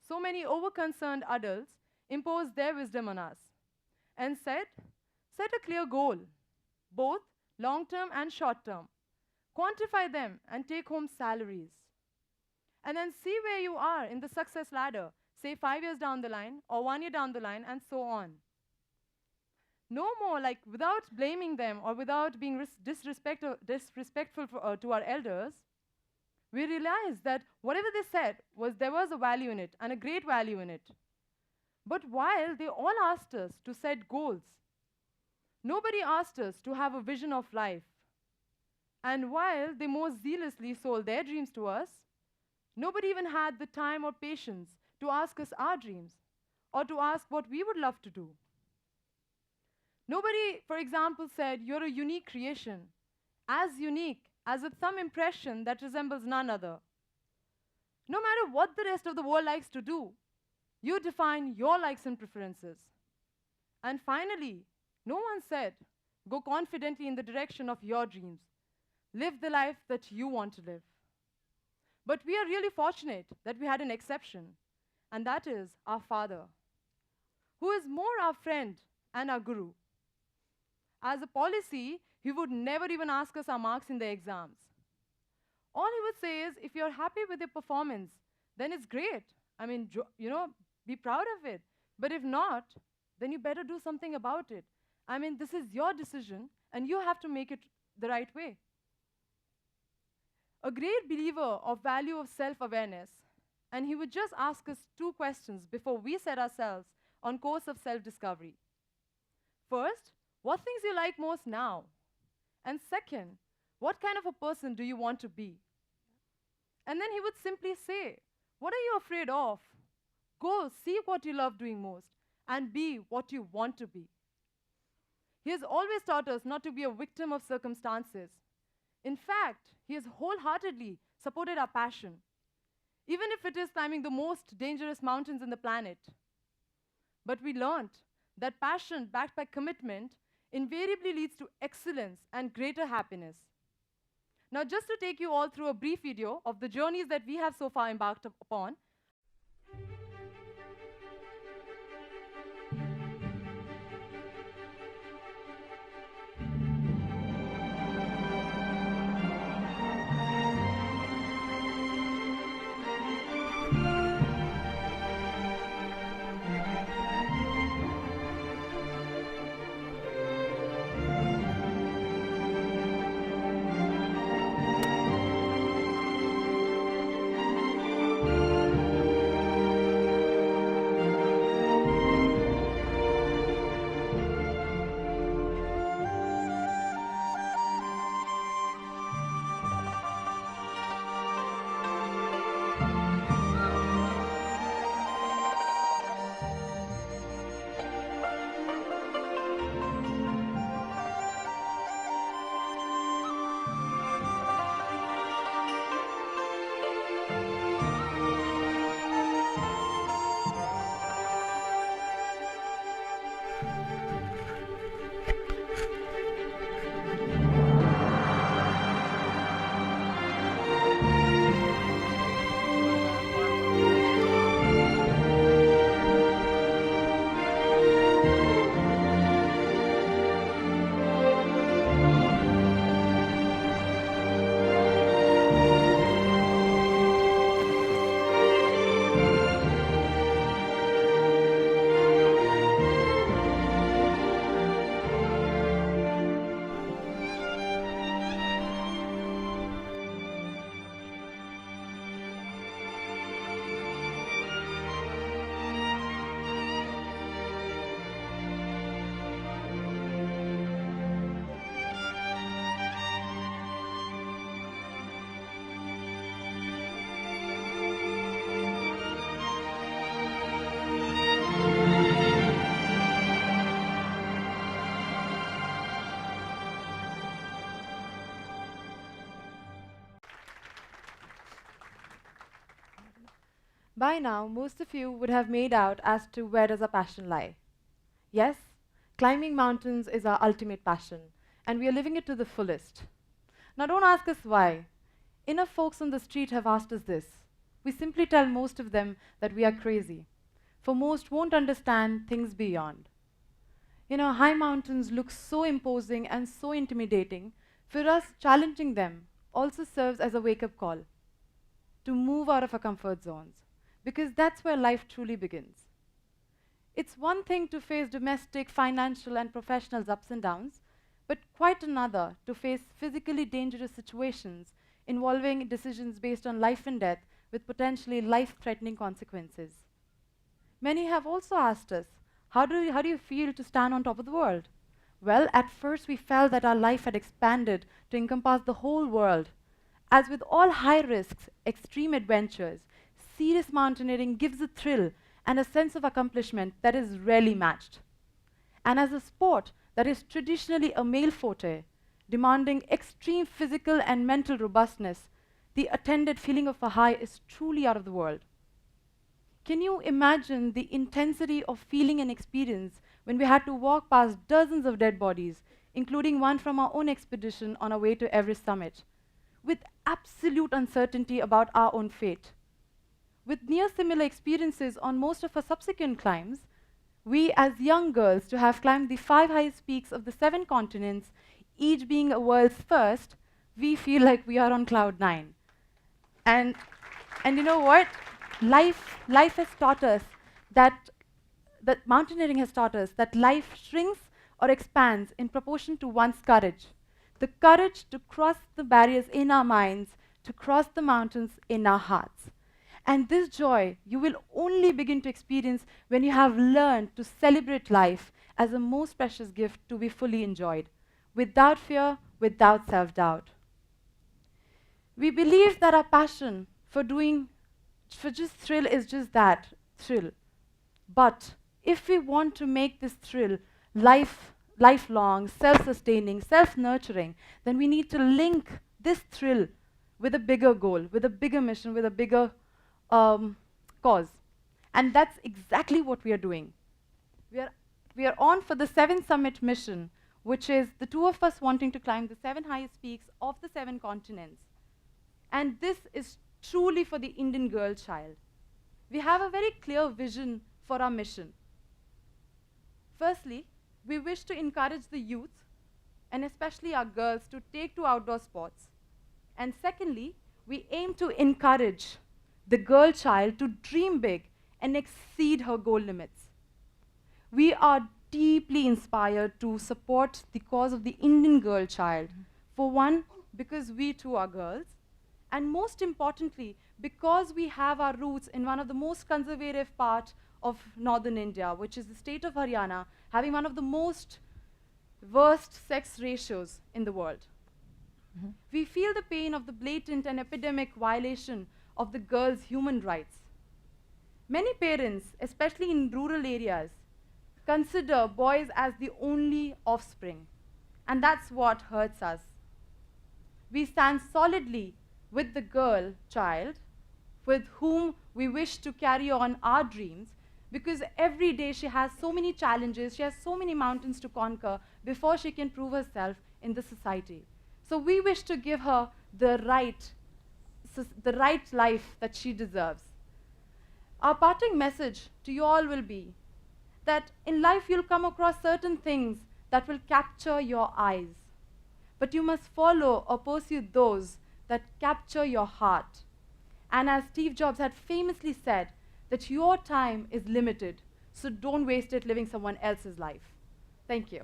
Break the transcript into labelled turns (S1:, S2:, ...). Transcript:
S1: so many over-concerned adults imposed their wisdom on us and said, set a clear goal, both long-term and short-term. Quantify them and take home salaries. And then see where you are in the success ladder, say 5 years down the line or 1 year down the line, and so on. No more, like, without blaming them or without being disrespectful to our elders, we realized that whatever they said there was a value in it, and a great value in it. But while they all asked us to set goals, nobody asked us to have a vision of life. And while they most zealously sold their dreams to us, nobody even had the time or patience to ask us our dreams, or to ask what we would love to do. Nobody, for example, said, you're a unique creation, as unique as a thumb impression that resembles none other. No matter what the rest of the world likes to do, you define your likes and preferences. And finally, no one said, go confidently in the direction of your dreams. Live the life that you want to live. But we are really fortunate that we had an exception, and that is our father, who is more our friend and our guru. As a policy, he would never even ask us our marks in the exams. All he would say is, if you're happy with your performance, then it's great. I mean, be proud of it. But if not, then you better do something about it. I mean, this is your decision, and you have to make it the right way. A great believer of value of self-awareness, and he would just ask us 2 questions before we set ourselves on course of self-discovery. First, what things you like most now? And second, what kind of a person do you want to be? And then he would simply say, what are you afraid of? Go see what you love doing most and be what you want to be. He has always taught us not to be a victim of circumstances. In fact, he has wholeheartedly supported our passion, even if it is climbing the most dangerous mountains in the planet. But we learned that passion backed by commitment invariably leads to excellence and greater happiness. Now, just to take you all through a brief video of the journeys that we have so far embarked upon. By now, most of you would have made out as to where does our passion lie. Yes, climbing mountains is our ultimate passion, and we are living it to the fullest. Now don't ask us why. Enough folks on the street have asked us this. We simply tell most of them that we are crazy, for most won't understand things beyond. High mountains look so imposing and so intimidating. For us, challenging them also serves as a wake-up call to move out of our comfort zones, because that's where life truly begins. It's one thing to face domestic, financial, and professional ups and downs, but quite another to face physically dangerous situations involving decisions based on life and death with potentially life-threatening consequences. Many have also asked us, how do you feel to stand on top of the world? Well, at first we felt that our life had expanded to encompass the whole world. As with all high risks, extreme adventures, serious mountaineering gives a thrill and a sense of accomplishment that is rarely matched. And as a sport that is traditionally a male forte, demanding extreme physical and mental robustness, the attended feeling of a high is truly out of the world. Can you imagine the intensity of feeling and experience when we had to walk past dozens of dead bodies, including one from our own expedition on our way to Everest summit, with absolute uncertainty about our own fate? With near similar experiences on most of our subsequent climbs, we as young girls to have climbed the 5 highest peaks of the 7 continents, each being a world's first, we feel like we are on cloud 9. And you know what? Life has taught us that mountaineering has taught us that life shrinks or expands in proportion to one's courage. The courage to cross the barriers in our minds, to cross the mountains in our hearts. And this joy you will only begin to experience when you have learned to celebrate life as a most precious gift to be fully enjoyed, without fear, without self-doubt. We believe that our passion for just thrill is just that, thrill. But if we want to make this thrill lifelong, self-sustaining, self-nurturing, then we need to link this thrill with a bigger goal, with a bigger mission, with a bigger cause. And that's exactly what we are doing. We are on for the 7th summit mission, which is the 2 of us wanting to climb the 7 highest peaks of the 7 continents. And this is truly for the Indian girl child. We have a very clear vision for our mission. Firstly, we wish to encourage the youth, and especially our girls, to take to outdoor sports. And secondly, we aim to encourage the girl child to dream big and exceed her goal limits. We are deeply inspired to support the cause of the Indian girl child. For one, because we too are girls, and most importantly, because we have our roots in one of the most conservative parts of northern India, which is the state of Haryana, having one of the most worst sex ratios in the world. We feel the pain of the blatant and epidemic violation of the girls' human rights. Many parents, especially in rural areas, consider boys as the only offspring, and that's what hurts us. We stand solidly with the girl child with whom we wish to carry on our dreams, because every day she has so many challenges, she has so many mountains to conquer before she can prove herself in the society. So we wish to give her the right life that she deserves. Our parting message to you all will be that in life you'll come across certain things that will capture your eyes, but you must follow or pursue those that capture your heart. And as Steve Jobs had famously said, that your time is limited, so don't waste it living someone else's life. Thank you.